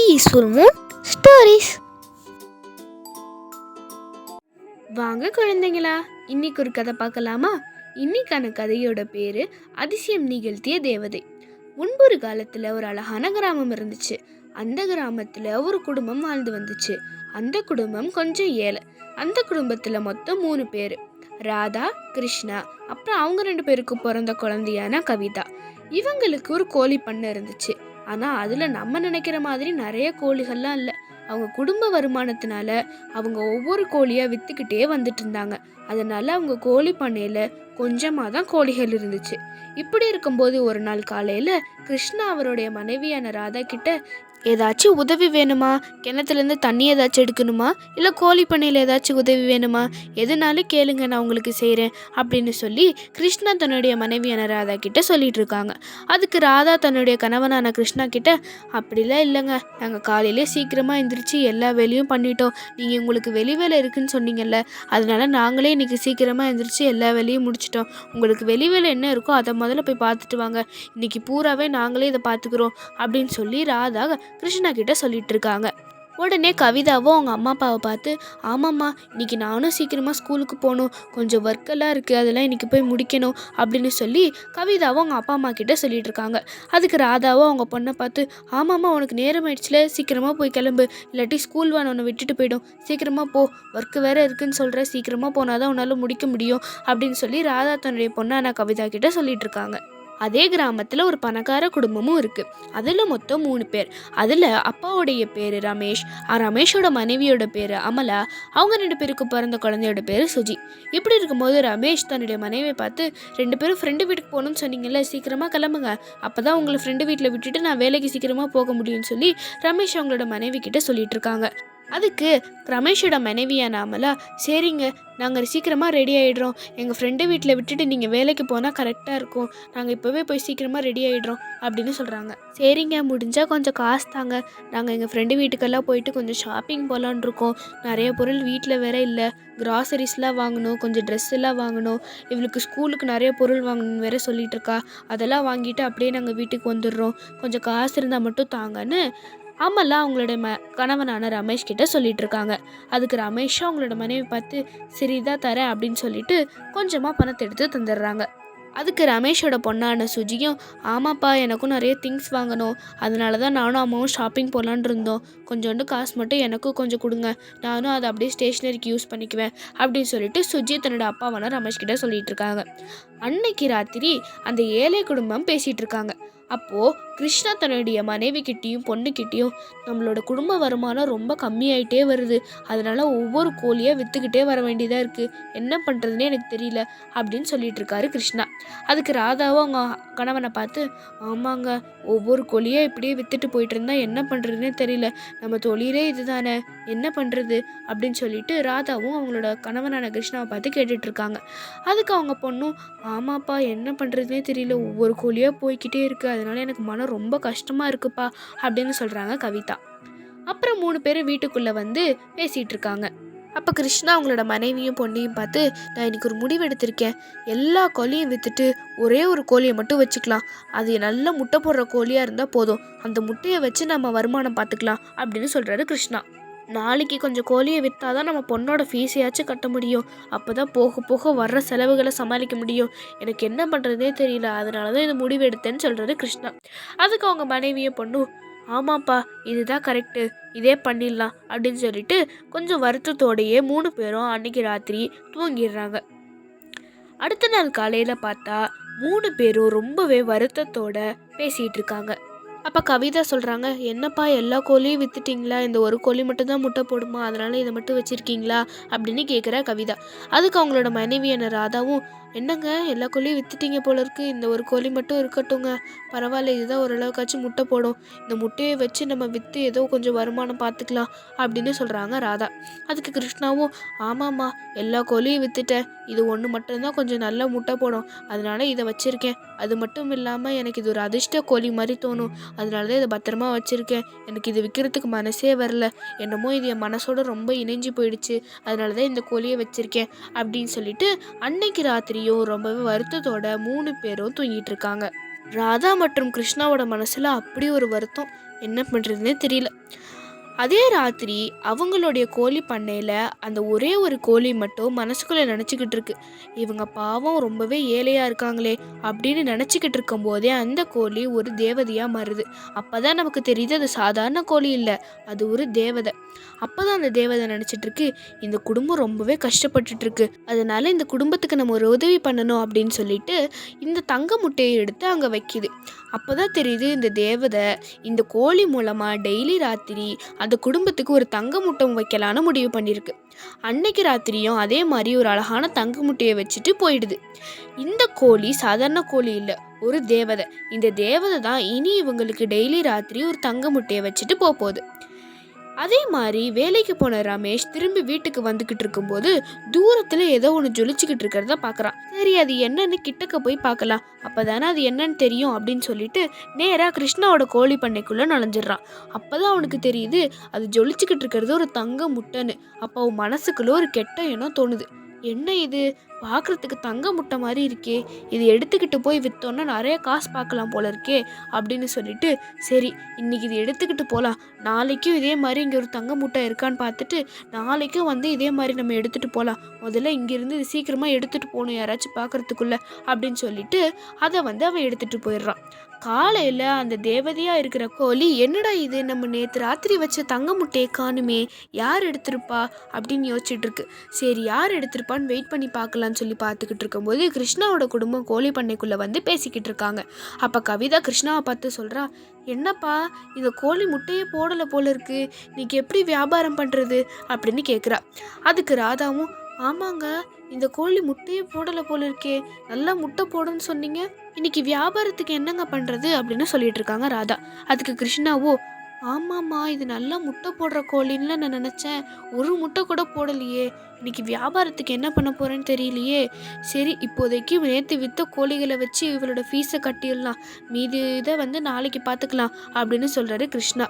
Peaceful Moon stories. வாங்க குழந்தைங்களா, இன்னைக்கு ஒரு கதை பார்க்கலாமா? இன்னைக்கான கதையோட பேரு அதிசயம் நிகழ்த்திய தேவதை. முன்பொரு காலத்துல ஒரு அழகான கிராமம் இருந்துச்சு. அந்த கிராமத்துல ஒரு குடும்பம் வாழ்ந்து வந்துச்சு. அந்த குடும்பம் கொஞ்சம் ஏழை. அந்த குடும்பத்துல மொத்தம் 3 பேரு: ராதா, கிருஷ்ணா, அப்புறம் அவங்க 2 பேருக்கு பிறந்த குழந்தையான கவிதா. இவங்களுக்கு ஒரு கோழி பண்ணை இருந்துச்சு. ஆனால் அதில் நம்ம நினைக்கிற மாதிரி நிறைய கோழிகள்லாம் இல்லை. அவங்க குடும்ப வருமானத்தினால அவங்க ஒவ்வொரு கோழியாக விற்றுக்கிட்டே வந்துட்டு இருந்தாங்க. அதனால அவங்க கோழி பண்ணையில் கொஞ்சமாக தான் கோழிகள் இருந்துச்சு. இப்படி இருக்கும்போது ஒரு நாள் காலையில் கிருஷ்ணா அவருடைய மனைவியான ராதா கிட்ட, ஏதாச்சும் உதவி வேணுமா? கிணத்துலேருந்து தண்ணி ஏதாச்சும் எடுக்கணுமா? இல்லை கோழி பண்ணையில் ஏதாச்சும் உதவி வேணுமா? எதுனாலும் கேளுங்க, நான் உங்களுக்கு செய்கிறேன் அப்படின்னு சொல்லி கிருஷ்ணா தன்னுடைய மனைவியான ராதா கிட்ட சொல்லிட்டு இருக்காங்க. அதுக்கு ராதா தன்னுடைய கணவனான கிருஷ்ணா கிட்ட, அப்படிலாம் இல்லைங்க, நாங்கள் காலையிலே சீக்கிரமாக எழுந்திரிச்சு எல்லா வேலையும் பண்ணிட்டோம். நீங்கள் உங்களுக்கு வெளி வேலை இருக்குன்னு சொன்னீங்கல்ல, அதனால நாங்களே இன்றைக்கி சீக்கிரமாக எழுந்திரிச்சு எல்லா வேலையும் முடிச்சிட்டோம். உங்களுக்கு வெளி வேலை என்ன இருக்கோ அதை முதல்ல போய் பார்த்துட்டு வாங்க, இன்றைக்கி பூராவே நாங்களே இதை பார்த்துக்குறோம் அப்படின்னு சொல்லி ராதா கிருஷ்ணா கிட்ட சொல்லிட்டு இருக்காங்க. உடனே கவிதாவும் அவங்க அம்மா அப்பாவை பார்த்து, ஆமாம்மா, இன்னைக்கு நானும் சீக்கிரமாக ஸ்கூலுக்கு போகணும், கொஞ்சம் ஒர்க்கெல்லாம் இருக்குது, அதெல்லாம் இன்றைக்கி போய் முடிக்கணும் அப்படின்னு சொல்லி கவிதாவும் அவங்க அப்பா அம்மா கிட்ட சொல்லிட்டு இருக்காங்க. அதுக்கு ராதாவும் அவங்க பொண்ணை பார்த்து, ஆமாம்மா, உனக்கு நேரம் ஆயிடுச்சுல, சீக்கிரமாக போய் கிளம்பு, இல்லாட்டி ஸ்கூல் வேன் உன்னை விட்டுட்டு போயிடும், சீக்கிரமாக போ, ஒர்க்கு வேறு இருக்குன்னு சொல்கிற, சீக்கிரமாக போனால் தான் உன்னால் முடிக்க முடியும் அப்படின்னு சொல்லி ராதா தன்னுடைய பொண்ணான கவிதா கிட்ட சொல்லிட்டு இருக்காங்க. அதே கிராமத்தில் ஒரு பணக்கார குடும்பமும் இருக்குது. அதில் மொத்தம் 3 பேர். அதில் அப்பாவுடைய பேர் ரமேஷ், ரமேஷோட மனைவியோட பேர் அமலா, அவங்க 2 பேருக்கு பிறந்த குழந்தையோட பேர் சுஜி. இப்படி இருக்கும்போது ரமேஷ் தன்னுடைய மனைவியை பார்த்து, 2 பேரும் ஃப்ரெண்டு வீட்டுக்கு போகணும்னு சொன்னீங்கல்ல, சீக்கிரமாக கிளம்புங்க, அப்போ தான் உங்களை ஃப்ரெண்டு வீட்டில் விட்டுட்டு நான் வேலைக்கு சீக்கிரமாக போக முடியும்னு சொல்லி ரமேஷ் அவங்களோட மனைவி கிட்ட சொல்லிட்டு இருக்காங்க. அதுக்கு ரமேஷோட மனைவியான அமலா, சரிங்க, நாங்கள் சீக்கிரமாக ரெடி ஆகிடுறோம், எங்கள் ஃப்ரெண்டு வீட்டில் விட்டுட்டு நீங்கள் வேலைக்கு போனால் கரெக்டாக இருக்கும், நாங்கள் இப்போவே போய் சீக்கிரமாக ரெடி ஆகிடுறோம் அப்படின்னு சொல்கிறாங்க. சரிங்க, முடிஞ்சால் கொஞ்சம் காசு தாங்க, நாங்கள் எங்கள் ஃப்ரெண்டு வீட்டுக்கெல்லாம் போயிட்டு கொஞ்சம் ஷாப்பிங் போகலான் இருக்கோம், நிறைய பொருள் வீட்டில் வேற இல்லை, கிராசரிஸ்லாம் வாங்கணும், கொஞ்சம் ட்ரெஸ் எல்லாம் வாங்கணும், இவளுக்கு ஸ்கூலுக்கு நிறைய பொருள் வாங்கணும்னு வேற சொல்லிட்டு இருக்கா, அதெல்லாம் வாங்கிட்டு அப்படியே நாங்கள் வீட்டுக்கு வந்துடுறோம், கொஞ்சம் காசு இருந்தால் மட்டும் தாங்கன்னு அமலா அவங்களோட கணவனான ரமேஷ் கிட்ட சொல்லிட்டு இருக்காங்க. அதுக்கு ரமேஷும் அவங்களோட மனைவி பார்த்து, சரிதான் தரேன் அப்படின்னு சொல்லிட்டு கொஞ்சமாக பணத்தை எடுத்து தந்துடுறாங்க. அதுக்கு ரமேஷோட பொண்ணான சுஜியும், ஆமாப்பா, எனக்கும் நிறைய திங்ஸ் வாங்கணும், அதனால தான் நானும் அம்மாவும் ஷாப்பிங் போகலான் இருந்தோம், கொஞ்சோண்டு காசு மட்டும் எனக்கும் கொஞ்சம் கொடுங்க, நானும் அதை அப்படியே ஸ்டேஷ்னரிக்கு யூஸ் பண்ணிக்குவேன் அப்படின்னு சொல்லிட்டு சுஜி தன்னோட அப்பாவான ரமேஷ் கிட்ட சொல்லிட்டு இருக்காங்க. அன்னைக்கு ராத்திரி அந்த ஏழை குடும்பம் பேசிட்டு இருக்காங்க. அப்போது கிருஷ்ணா தன்னுடைய மனைவி கிட்டேயும் பொண்ணுக்கிட்டேயும், நம்மளோட குடும்ப வருமானம் ரொம்ப கம்மியாயிட்டே வருது, அதனால ஒவ்வொரு கோழியாக விற்றுக்கிட்டே வர வேண்டியதாக இருக்குது, என்ன பண்ணுறதுனே எனக்கு தெரியல அப்படின்னு சொல்லிட்டு இருக்காரு கிருஷ்ணா. அதுக்கு ராதாவும் அவங்க கணவனை பார்த்து, ஆமாங்க, ஒவ்வொரு கோழியாக இப்படியே விற்றுட்டு போயிட்டு இருந்தால் என்ன பண்ணுறதுனே தெரியல, நம்ம தொழிலே இது தானே, என்ன பண்ணுறது அப்படின்னு சொல்லிட்டு ராதாவும் அவங்களோட கணவனான கிருஷ்ணாவை பார்த்து கேட்டுட்ருக்காங்க. அதுக்கு அவங்க பொண்ணும், ஆமாப்பா, என்ன பண்ணுறதுனே தெரியல, ஒவ்வொரு கோழியாக போய்கிட்டே இருக்குது, அதனால எனக்கு மனம் ரொம்ப கஷ்டமாக இருக்குப்பா அப்படின்னு சொல்கிறாங்க கவிதா. அப்புறம் 3 பேரும் வீட்டுக்குள்ளே வந்து பேசிகிட்டு இருக்காங்க. அப்போ கிருஷ்ணா அவங்களோட மனைவியும் பொண்ணையும் பார்த்து, நான் இன்றைக்கி ஒரு முடிவு எடுத்திருக்கேன், எல்லா கோழியும் விற்றுட்டு ஒரே ஒரு கோழியை மட்டும் வச்சுக்கலாம், அது நல்ல முட்டை போடுற கோழியாக இருந்தால் போதும், அந்த முட்டையை வச்சு நம்ம வருமானம் பார்த்துக்கலாம் அப்படின்னு சொல்கிறாரு கிருஷ்ணா. நாளைக்கு கொஞ்சம் கோழியை விற்றா தான் நம்ம பொண்ணோட ஃபீஸையாச்சும் கட்ட முடியும், அப்போ தான் போக போக வர்ற செலவுகளை சமாளிக்க முடியும், எனக்கு என்ன பண்ணுறதுனே தெரியல, அதனால தான் இந்த முடிவு எடுத்தேன்னு சொல்கிறாரு கிருஷ்ணா. அதுக்கு அவங்க மனைவியை பொண்ணும், ஆமாப்பா, இதுதான் கரெக்டு, இதே பண்ணிடலாம் அப்படின்னு சொல்லிட்டு கொஞ்சம் வருத்தத்தோடையே 3 பேரும் அன்னைக்கு ராத்திரி தூங்கிடுறாங்க. அடுத்த நாள் காலையில் பார்த்தா 3 பேரும் ரொம்பவே வருத்தத்தோட பேசிகிட்டு இருக்காங்க. அப்போ கவிதா சொல்கிறாங்க, என்னப்பா, எல்லா கோழியும் விற்றுட்டிங்களா, இந்த ஒரு கோழி மட்டும்தான் முட்டை போடுமா, அதனால் இதை மட்டும் வச்சுருக்கீங்களா அப்படின்னு கேட்குறா கவிதா. அதுக்கு அவங்களோட மனைவியான ராதாவும், என்னங்க, எல்லா கோழியும் விற்றுட்டீங்க போல இருக்குது, இந்த ஒரு கோழி மட்டும் இருக்கட்டுங்க, பரவாயில்ல, இதுதான் ஓரளவுக்காச்சும் முட்டை போடும், இந்த முட்டையை வச்சு நம்ம விற்று ஏதோ கொஞ்சம் வருமானம் பார்த்துக்கலாம் அப்படின்னு சொல்கிறாங்க ராதா. அதுக்கு கிருஷ்ணாவும், ஆமாம்மா, எல்லா கோழியும் விற்றுட்டேன், இது ஒன்று மட்டும்தான் கொஞ்சம் நல்ல முட்டை போடும், அதனால இதை வச்சுருக்கேன், அது மட்டும் இல்லாமல் எனக்கு இது ஒரு அதிர்ஷ்ட கோழி மாதிரி தோணும், அதனால தான் இதை பத்திரமா வச்சுருக்கேன், எனக்கு இது விற்கிறதுக்கு மனசே வரல, என்னமோ இது என் மனசோட ரொம்ப இணைஞ்சு போயிடுச்சு, அதனால தான் இந்த கோழியை வச்சுருக்கேன் அப்படின்னு சொல்லிட்டு அன்னைக்கு ராத்திரியும் ரொம்பவே வருத்தத்தோட 3 பேரும் தூங்கிட்டு இருக்காங்க. ராதா மற்றும் கிருஷ்ணாவோட மனசில் அப்படி ஒரு வருத்தம், என்ன பண்ணுறதுன்னே தெரியல. அதே ராத்திரி அவங்களுடைய கோழி பண்ணையில் அந்த ஒரே ஒரு கோழி மட்டும் மனசுக்குள்ளே நினச்சிக்கிட்டு இருக்கு, இவங்க பாவம் ரொம்பவே ஏழையாக இருக்காங்களே அப்படின்னு நினச்சிக்கிட்டு இருக்கும்போதே அந்த கோழி ஒரு தேவதையாக மாறுது. அப்போ தான் நமக்கு தெரியுது அது சாதாரண கோழி இல்லை, அது ஒரு தேவதை. அப்போ தான் அந்த தேவதை நினச்சிட்டு இருக்கு, இந்த குடும்பம் ரொம்பவே கஷ்டப்பட்டுட்டு இருக்கு, அதனால இந்த குடும்பத்துக்கு நம்ம ஒரு உதவி பண்ணணும் அப்படின்னு சொல்லிட்டு இந்த தங்க முட்டையை எடுத்து அங்கே வைக்கிது. அப்போ தான் தெரியுது இந்த தேவதை இந்த கோழி மூலமாக டெய்லி ராத்திரி அந்த குடும்பத்துக்கு ஒரு தங்க முட்டை வைக்கலான்னு முடிவு பண்ணியிருக்கு. அன்னைக்கு ராத்திரியும் அதே மாதிரி ஒரு அழகான தங்க முட்டையை வச்சுட்டு போயிடுது. இந்த கோழி சாதாரண கோழி இல்லை, ஒரு தேவதை. இந்த தேவதை தான் இனி இவங்களுக்கு டெய்லி ராத்திரி ஒரு தங்க முட்டையை வச்சுட்டு போகுது. அதே மாதிரி வேலைக்கு போன ரமேஷ் திரும்பி வீட்டுக்கு வந்துக்கிட்டு இருக்கும்போது தூரத்தில் ஏதோ ஒன்று ஜொலிச்சுக்கிட்டு இருக்கிறத பார்க்குறான். சரி அது என்னன்னு கிட்டக்க போய் பார்க்கலாம், அப்போ தானே அது என்னன்னு தெரியும் அப்படின்னு சொல்லிட்டு நேராக கிருஷ்ணாவோட கோழி பண்ணைக்குள்ளே நுழைஞ்சிடறான். அப்போ தான் அவனுக்கு தெரியுது அது ஜொலிச்சுக்கிட்டு இருக்கிறது ஒரு தங்க முட்டைன்னு. அப்போ அவன் மனசுக்குள்ளே ஒரு கெட்ட எண்ணம் தோணுது. என்ன இது, பார்க்குறதுக்கு தங்க முட்டை மாதிரி இருக்கே, இது எடுத்துக்கிட்டு போய் விற்றோன்னா நிறைய காசு பார்க்கலாம் போல இருக்கே அப்படின்னு சொல்லிட்டு, சரி இன்றைக்கி இது எடுத்துக்கிட்டு போகலாம், நாளைக்கும் இதே மாதிரி இங்கே ஒரு தங்க முட்டை இருக்கான்னு பார்த்துட்டு நாளைக்கும் வந்து இதே மாதிரி நம்ம எடுத்துகிட்டு போகலாம், முதல்ல இங்கேருந்து இது சீக்கிரமாக எடுத்துகிட்டு போகணும் யாராச்சும் பார்க்குறதுக்குள்ளே அப்படின்னு சொல்லிட்டு அதை வந்து அவன் எடுத்துகிட்டு போயிடுறான். காலையில் அந்த தேவதையாக இருக்கிற கோழி, என்னடா இது நம்ம நேற்று ராத்திரி வச்ச தங்க முட்டையை காணுமே, யார் எடுத்திருப்பா அப்படின்னு யோசிச்சுட்டு இருக்கு. சரி யார் எடுத்திருப்பான்னு வெயிட் பண்ணி பார்க்கலான்னு சொல்லி பார்த்துக்கிட்டு இருக்கும்போது கிருஷ்ணாவோட குடும்பம் கோழி பண்ணைக்குள்ளே வந்து பேசிக்கிட்டு இருக்காங்க. அப்போ கவிதா கிருஷ்ணாவை பார்த்து சொல்கிறா, என்னப்பா இந்த கோழி முட்டையே போடலை போல இருக்கு, இன்னைக்கு எப்படி வியாபாரம் பண்ணுறது அப்படின்னு கேட்குறா. அதுக்கு ராதாவும், ஆமாங்க இந்த கோழி முட்டையே போடலை போல இருக்கே, நல்லா முட்டை போடுன்னு சொன்னீங்க, இன்னைக்கு வியாபாரத்துக்கு என்னங்க பண்ணுறது அப்படின்னு சொல்லிட்டு இருக்காங்க ராதா. அதுக்கு கிருஷ்ணாவோ, ஆமாம்மா இது நல்லா முட்டை போடுற கோழின்னு நான் நினச்சேன், ஒரு முட்டை கூட போடலையே, இன்னைக்கு வியாபாரத்துக்கு என்ன பண்ண போகிறேன்னு தெரியலையே, சரி இப்போதைக்கு நேற்று விற்ற கோழிகளை வச்சு இவளோட ஃபீஸை கட்டிடலாம், மீதி இதை வந்து நாளைக்கு பார்த்துக்கலாம் அப்படின்னு சொல்கிறாரு கிருஷ்ணா.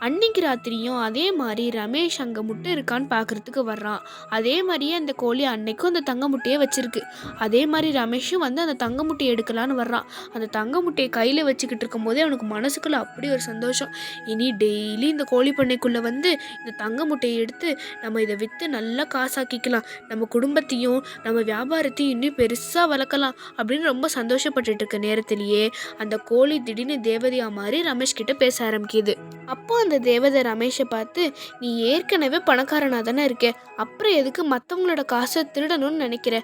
அன்னைக்கு ராத்திரியும் அதே மாதிரி ரமேஷ் அங்கே முட்டை இருக்கான்னு பார்க்குறதுக்கு வர்றான். அதே மாதிரியே அந்த கோழி அன்னைக்கும் அந்த தங்க முட்டையை வச்சிருக்கு. அதே மாதிரி ரமேஷும் வந்து அந்த தங்க முட்டையை எடுக்கலான்னு வர்றான். அந்த தங்க முட்டையை கையில் வச்சுக்கிட்டு இருக்கும் போதே அவனுக்கு மனசுக்குள்ளே அப்படி ஒரு சந்தோஷம். இனி டெய்லி இந்த கோழி பண்ணைக்குள்ளே வந்து இந்த தங்க முட்டையை எடுத்து நம்ம இதை விற்று நல்லா காசாக்கிக்கலாம், நம்ம குடும்பத்தையும் நம்ம வியாபாரத்தையும் இன்னும் பெருசாக வளர்க்கலாம் அப்படின்னு ரொம்ப சந்தோஷப்பட்டுட்டு இருக்க நேரத்திலேயே அந்த கோழி திடீர்னு தேவதையா மாதிரி ரமேஷ் கிட்ட பேச ஆரம்பிக்குது. அப்போ அந்த தேவதை ரமேஷை பார்த்து, நீ ஏற்கனவே பணக்காரனாக தானே இருக்க, அப்புறம் எதுக்கு மற்றவங்களோட காசை திருடணும்னு நினைக்கிற,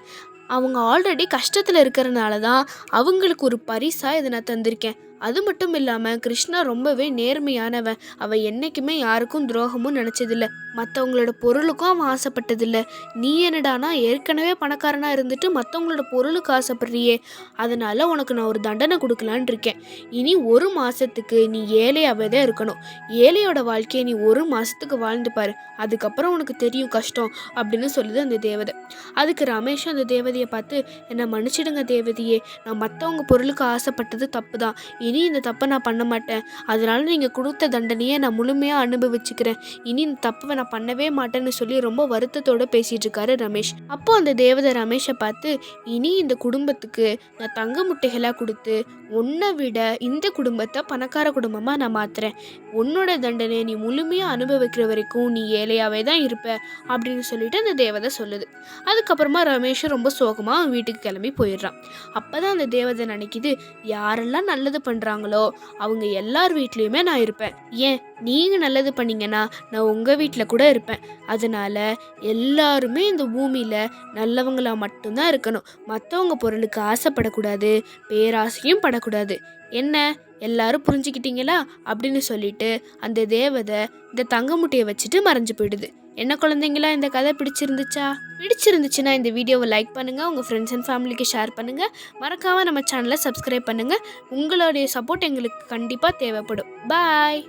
அவங்க ஆல்ரெடி கஷ்டத்தில் இருக்கிறனால தான் அவங்களுக்கு ஒரு பரிசாக இதை நான் தந்திருக்கேன். அது மட்டும் இல்லாமல் கிருஷ்ணா ரொம்பவே நேர்மையானவன், அவன் என்றைக்குமே யாருக்கும் துரோகமும் நினச்சதில்லை, மற்றவங்களோட பொருளுக்கும் அவன் ஆசைப்பட்டதில்லை. நீ என்னடானா ஏற்கனவே பணக்காரனாக இருந்துட்டு மற்றவங்களோட பொருளுக்கு ஆசைப்படுறியே, அதனால் உனக்கு நான் ஒரு தண்டனை கொடுக்கலான் இருக்கேன். இனி ஒரு மாதத்துக்கு நீ ஏழையாகவே தான் இருக்கணும், ஏழையோட வாழ்க்கையை நீ ஒரு மாதத்துக்கு வாழ்ந்து பாரு, அதுக்கப்புறம் உனக்கு தெரியும் கஷ்டம் அப்படின்னு சொல்லுது அந்த தேவதை. அதுக்கு ரமேஷும் அந்த தேவதையை பார்த்து, என்னை மன்னிச்சிடுங்க தேவதையே, நான் மற்றவங்க பொருளுக்கு ஆசைப்பட்டது தப்பு தான், இனி இந்த தப்பை நான் பண்ண மாட்டேன், அதனால நீங்கள் கொடுத்த தண்டனையை நான் முழுமையாக அனுபவிச்சுக்கிறேன், இனி இந்த தப்பை நான் பண்ணவே மாட்டேன்னு சொல்லி ரொம்ப வருத்தத்தோடு பேசிகிட்டு இருக்காரு ரமேஷ். அப்போ அந்த தேவதை ரமேஷை பார்த்து, இனி இந்த குடும்பத்துக்கு நான் தங்க முட்டைகளாக கொடுத்து உன்னை விட இந்த குடும்பத்தை பணக்கார குடும்பமாக நான் மாற்றுறேன், உன்னோட தண்டனை நீ முழுமையாக அனுபவிக்கிற வரைக்கும் நீ ஏழையாகவே தான் இருப்ப அப்படின்னு சொல்லிட்டு அந்த தேவதை சொல்லுது. அதுக்கப்புறமா ரமேஷும் ரொம்ப சோகமாக வீட்டுக்கு கிளம்பி போயிடுறான். அப்போ தான் அந்த தேவதை நினைக்கிது, யாரெல்லாம் நல்லது பண்ணுறாங்களோ அவங்க எல்லார் வீட்லேயுமே நான் இருப்பேன், ஏன் நீங்கள் நல்லது பண்ணீங்கன்னா நான் உங்கள் வீட்டில் கூட இருப்பேன், அதனால் எல்லாருமே இந்த பூமியில் நல்லவங்களாக மட்டும்தான் இருக்கணும், மற்றவங்க பொருளுக்கு ஆசைப்படக்கூடாது, பேராசையும் படக்கூடாது, என்ன எல்லாரும் புரிஞ்சுக்கிட்டீங்களா அப்படின்னு சொல்லிட்டு அந்த தேவதை இந்த தங்க முட்டையை வச்சுட்டு மறைஞ்சு போயிடுது. என்ன குழந்தைங்களா, இந்த கதை பிடிச்சிருந்துச்சுன்னா இந்த வீடியோவை லைக் பண்ணுங்கள், உங்கள் ஃப்ரெண்ட்ஸ் அண்ட் ஃபேமிலிக்கு ஷேர் பண்ணுங்கள், மறக்காமல் நம்ம சேனலை சப்ஸ்கிரைப் பண்ணுங்கள். உங்களுடைய சப்போர்ட் எங்களுக்கு கண்டிப்பாக தேவைப்படும். பாய்.